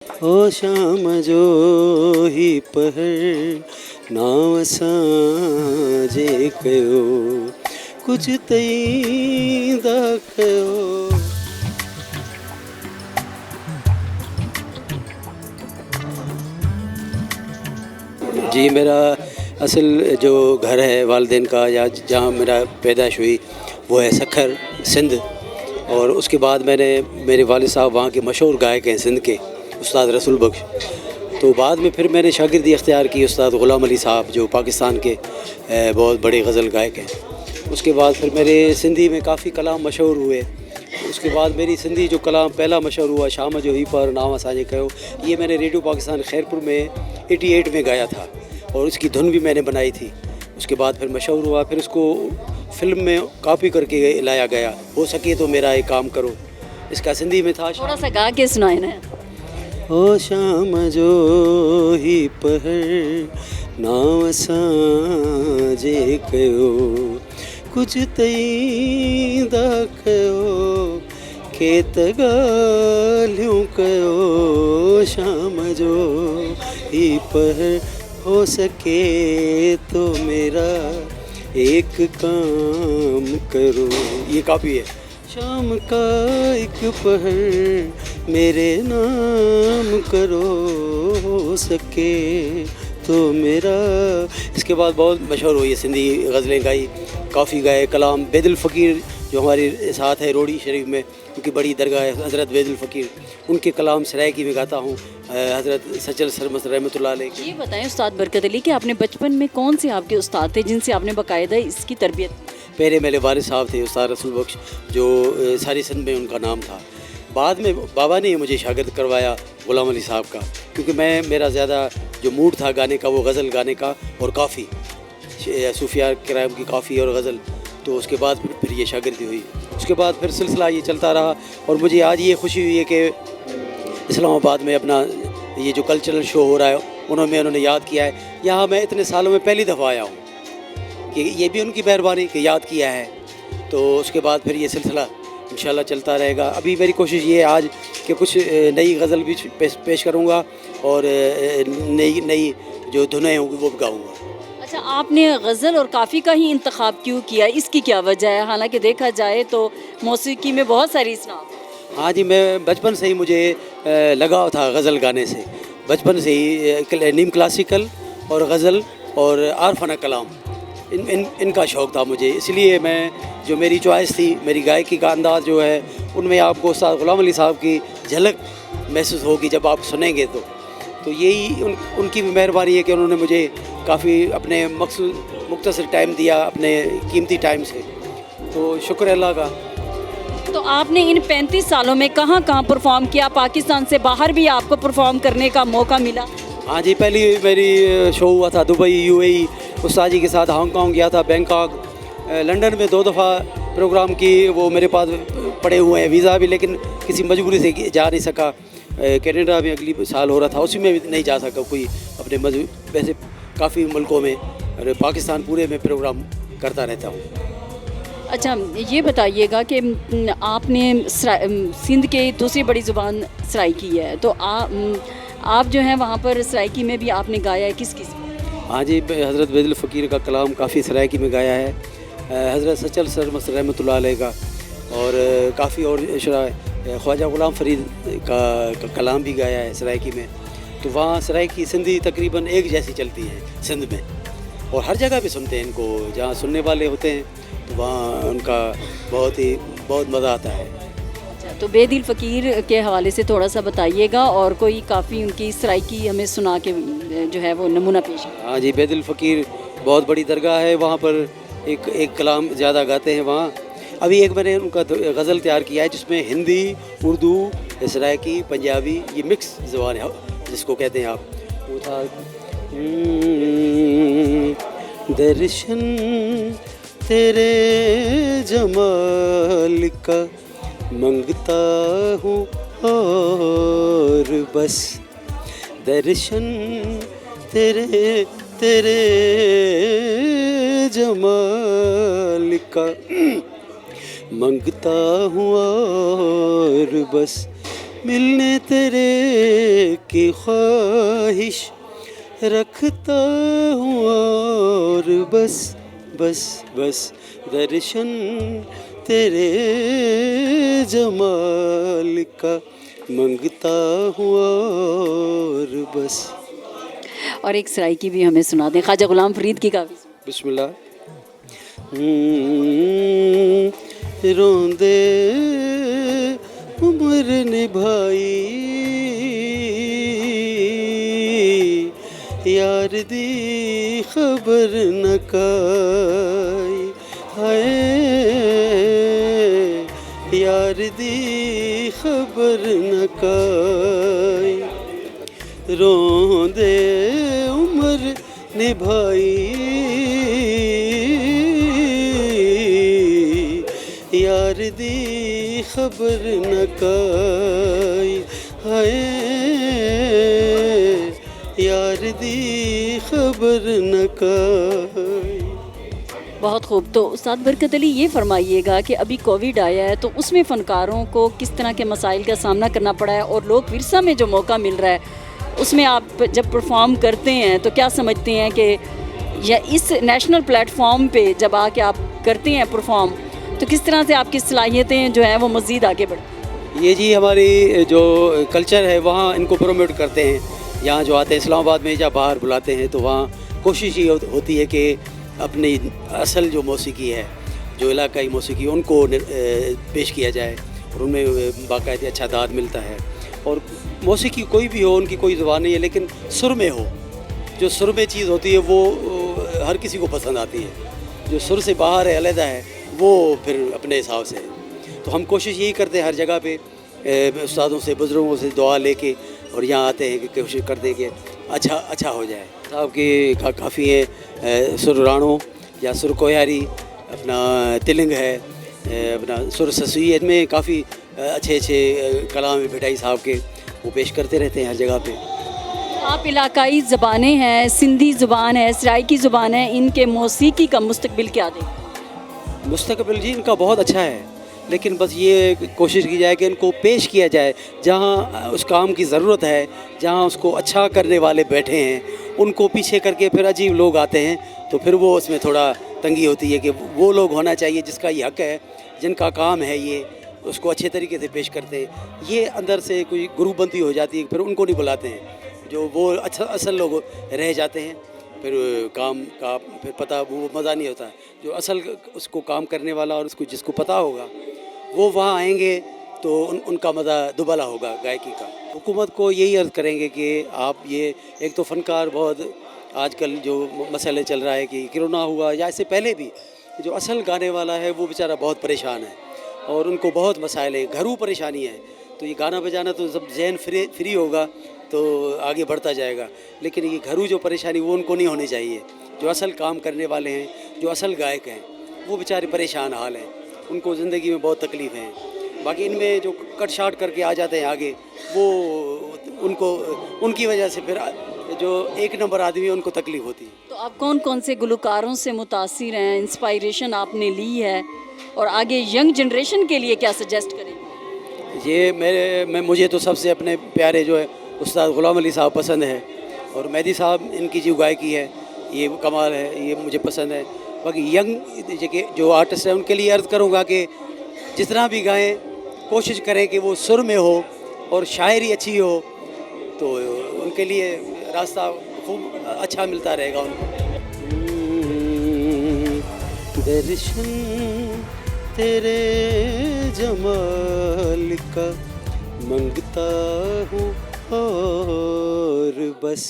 ओ शाम जो ही पहर नाव सां जे कयो कुझु तई दा कयो। जी मेरा असल जो घर है वालदेन का या जहाँ मेरा पैदाइश हुई वो है सखर सिंध, और उसके बाद मैंने मेरे वालिद साहब वहाँ के मशहूर गायक हैं सिंध के उस्ताद रसूल बख्श। तो बाद में फिर मैंने शागिर्दी इख्तियार की उस्ताद ग़ुलाम अली साहब जो पाकिस्तान के बहुत बड़े गज़ल गायक हैं। उसके बाद फिर मेरे सिंधी में काफ़ी कलाम मशहूर हुए। उसके बाद मेरी सिंधी जो कलाम पहला मशहूर हुआ शाम जो ही पर नाम असांजे कयो, ये मैंने रेडियो पाकिस्तान खैरपुर में 88 में गाया था और उसकी धुन भी मैंने बनाई थी। उसके बाद फिर मशहूर हुआ, फिर उसको फिल्म में कॉपी करके लाया गया, हो सके तो मेरा एक काम करो। इसका सिंधी में था, थोड़ा सा गा के सुनाए ना। ओ शाम जो ही पहर नाव सां जे कयो कुझु तई दा कयो खेत ॻाल्हियूं कयो। शाम जो ही पहर हो सके तो मेरा एक काम करो, ये काफ़ी है। शाम का एक पहर मेरे नाम करो हो सके तो मेरा। इसके बाद बहुत मशहूर हुई है सिंधी गज़लें गाई, काफ़ी गाए कलाम। बेदिल फ़कीर जो हमारे साथ है रोडी शरीफ में, उनकी बड़ी दरगाह है हज़रत बेदिल फ़कीर, उनके कलाम सरायकी में गाता हूँ। हज़रत सचल सरमस्त रहमतुल्लाह अलैह। ये बताएं उस्ताद बरकत अली कि आपने बचपन में कौन से आपके उस्ताद थे जिनसे आपने बाकायदा इसकी तरबियत? पहले मेरे वालिद साहब थे उस्ताद रसूल बख्श, जो सारी सिंध में उनका नाम था। बाद में बाबा ने मुझे शागिर्द करवाया ग़ुलाम अली साहब का, क्योंकि मेरा ज़्यादा जो मूड था गाने का वो गज़ल गाने का और काफ़ी सूफिया किराम की काफ़ी और गज़ल। तो उसके बाद फिर ये शागिर्दी हुई। उसके बाद फिर सिलसिला ये चलता रहा और मुझे आज ये खुशी हुई है कि इस्लामाबाद में अपना ये जो कल्चरल शो हो रहा है उन्होंने याद किया है। यहाँ मैं इतने सालों में पहली दफ़ा आया हूँ कि ये भी उनकी मेहरबानी कि याद किया है। तो उसके बाद फिर ये सिलसिला इंशाल्लाह चलता रहेगा। अभी मेरी कोशिश ये है आज कि कुछ नई गज़ल भी पेश करूँगा और नई जो धुनें होंगी वो भी गाऊँगा। अच्छा, आपने गज़ल और काफ़ी का ही इंतखाब क्यों किया, इसकी क्या वजह है? हालांकि देखा जाए तो मौसीकी में बहुत सारी इसनाद। हाँ जी, मैं बचपन से ही मुझे लगाव था गज़ल गाने से। बचपन से ही नीम क्लासिकल और गज़ल और आरफाना कलाम इनका शौक़ था मुझे। इसलिए मैं जो मेरी चॉइस थी, मेरी गायकी का अंदाज़ जो है, उनमें आपको उस्ताद ग़ुलाम अली साहब की झलक महसूस होगी जब आप सुनेंगे। तो यही उनकी भी मेहरबानी है कि उन्होंने मुझे काफ़ी अपने मुख्तसर टाइम दिया, अपने कीमती टाइम से। तो शुक्र अल्लाह का। तो आपने इन 35 सालों में कहाँ कहाँ परफॉर्म किया? पाकिस्तान से बाहर भी आपको परफॉर्म करने का मौका मिला? हाँ जी, पहली मेरी शो हुआ था दुबई UAE, उस्ताद जी के साथ हांगकांग गया था, बैंकॉक, लंदन में 2 दफ़ा प्रोग्राम की। वो मेरे पास पड़े हुए हैं वीज़ा भी, लेकिन किसी मजबूरी से जा नहीं सका। कनाडा में अगली साल हो रहा था, उसी में भी नहीं जा सका कोई अपने वैसे काफ़ी मुल्कों में और पाकिस्तान पूरे में प्रोग्राम करता रहता हूँ। अच्छा, ये बताइएगा कि आपने सिंध के दूसरी बड़ी ज़ुबान सराइकी है, तो आप जो हैं वहाँ पर सराइकी में भी आपने गाया है, किस? हाँ जी, हज़रत बेदिल फ़कीर का कलाम काफ़ी सराइकी में गाया है, हज़रत सचल सरमस्त रहमतुल्लाह अलैह का, और काफ़ी और ख्वाजा ग़ुलाम फ़रीद का कलाम भी गाया है सराइकी में। तो वहाँ सराइकी सिंधी तकरीबन एक जैसी चलती है सिंध में, और हर जगह पे सुनते हैं इनको। जहाँ सुनने वाले होते हैं तो वहाँ उनका बहुत मज़ा आता है। अच्छा, तो बेदिल फ़कीर के हवाले से थोड़ा सा बताइएगा और कोई काफ़ी उनकी सराइकी हमें सुना के जो है वो नमूना पेश। हाँ जी, बेदिल फ़कीर बहुत बड़ी दरगाह है, वहाँ पर एक कलाम ज़्यादा गाते हैं वहाँ। अभी एक मैंने उनका गज़ल तैयार किया है जिसमें हिंदी, उर्दू, सराइकी, पंजाबी, ये मिक्स ज़ुबान है जिसको कहते हैं आप। वो था दर्शन तेरे जमाल का मंगता हूँ और बस, दर्शन तेरे जमाल का मंगता हूँ और बस, ملنے تیرے کی خواہش رکھتا ہوں اور بس بس بس درشن تیرے جمال کا منگتا ہوں اور بس. اور ایک سرائکی بھی ہمیں سنا دیں، خواجہ غلام فرید کی کافی. بسم اللہ. روندے عمر نبھائی یار دی خبر نہ کائی، ہائے یار دی خبر نہ کائی، روندے عمر نبھائی یار دی خبر نہ کائی، ہائے یار دی خبر نہ کائی. بہت خوب. تو استاد برکت علی یہ فرمائیے گا کہ ابھی کووڈ آیا ہے تو اس میں فنکاروں کو کس طرح کے مسائل کا سامنا کرنا پڑا ہے، اور لوگ ورثہ میں جو موقع مل رہا ہے اس میں آپ جب پرفارم کرتے ہیں تو کیا سمجھتے ہیں کہ یا اس نیشنل پلیٹ فارم پہ جب آ کے آپ کرتے ہیں پرفارم تو کس طرح سے آپ کی صلاحیتیں جو ہیں وہ مزید آگے بڑھیں؟ یہ جی ہماری جو کلچر ہے وہاں ان کو پروموٹ کرتے ہیں. یہاں جو آتے ہیں اسلام آباد میں یا باہر بلاتے ہیں تو وہاں کوشش یہ ہوتی ہے کہ اپنی اصل جو موسیقی ہے، جو علاقائی موسیقی ان کو پیش کیا جائے، اور ان میں باقاعدہ اچھا داد ملتا ہے. اور موسیقی کوئی بھی ہو، ان کی کوئی زبان نہیں ہے، لیکن سر میں ہو. جو سر میں چیز ہوتی ہے وہ ہر کسی کو پسند آتی ہے. جو سر سے باہر ہے، علیحدہ ہے، وہ پھر اپنے حساب سے ہے. تو ہم کوشش یہی کرتے ہیں ہر جگہ پہ استادوں سے، بزرگوں سے دعا لے کے، اور یہاں آتے ہیں کہ کوشش کرتے ہیں کہ اچھا ہو جائے. صاحب کے کافی ہیں، سر رانو یا سر کوہیاری، اپنا تلنگ ہے، اپنا سر سسویت میں کافی اچھے کلام بھٹائی صاحب کے وہ پیش کرتے رہتے ہیں ہر جگہ پہ. آپ علاقائی زبانیں ہیں، سندھی زبان ہے، سرائکی زبان ہے، ان کے موسیقی کا مستقبل کیا دیں؟ مستقبل جی ان کا بہت اچھا ہے، لیکن بس یہ کوشش کی جائے کہ ان کو پیش کیا جائے جہاں اس کام کی ضرورت ہے، جہاں اس کو اچھا کرنے والے بیٹھے ہیں ان کو پیچھے کر کے پھر عجیب لوگ آتے ہیں تو پھر وہ اس میں تھوڑا تنگی ہوتی ہے کہ وہ لوگ ہونا چاہیے جس کا یہ حق ہے، جن کا کام ہے یہ، اس کو اچھے طریقے سے پیش کرتے ہیں. یہ اندر سے کوئی گروپ بندی ہو جاتی ہے، پھر ان کو نہیں بلاتے ہیں. جو وہ اصل لوگ رہ جاتے ہیں، پھر کام کا پھر پتہ وہ مزہ نہیں ہوتا. جو اصل اس کو کام کرنے والا اور اس کو جس کو پتہ ہوگا وہ وہاں آئیں گے تو ان کا مزہ دوبالا ہوگا گائکی کا. حکومت کو یہی عرض کریں گے کہ آپ یہ ایک تو فنکار بہت آج کل جو مسئلے چل رہا ہے کہ کرونا ہوا یا اس سے پہلے بھی جو اصل گانے والا ہے وہ بیچارہ بہت پریشان ہے اور ان کو بہت مسائل ہیں، گھروں پریشانی ہے. تو یہ گانا بجانا تو جب ذہن فری ہوگا تو آگے بڑھتا جائے گا، لیکن یہ گھروں جو پریشانی وہ ان کو نہیں ہونی چاہیے. جو اصل کام کرنے والے ہیں، جو اصل گائک ہیں، وہ بیچارے پریشان حال ہیں، ان کو زندگی میں بہت تکلیف ہیں. باقی ان میں جو کٹ شاٹ کر کے آ جاتے ہیں آگے، وہ ان کی وجہ سے پھر جو ایک نمبر آدمی ہے ان کو تکلیف ہوتی ہے. تو آپ کون سے گلوکاروں سے متاثر ہیں، انسپائریشن آپ نے لی ہے، اور آگے ینگ جنریشن کے لیے کیا سجیسٹ کریں؟ یہ مجھے تو سب سے اپنے پیارے جو ہے استاد غلام علی صاحب پسند ہے، اور مہدی صاحب ان کی جو گائکی ہے یہ کمال ہے، یہ مجھے پسند ہے. باقی ینگ جو آرٹسٹ ہیں ان کے لیے عرض کروں گا کہ جتنا بھی گائیں کوشش کریں کہ وہ سر میں ہو اور شاعری اچھی ہو، تو ان کے لیے راستہ خوب اچھا ملتا رہے گا ان کو. درشن تیرے جمال کا منگتا ہوں اور بس.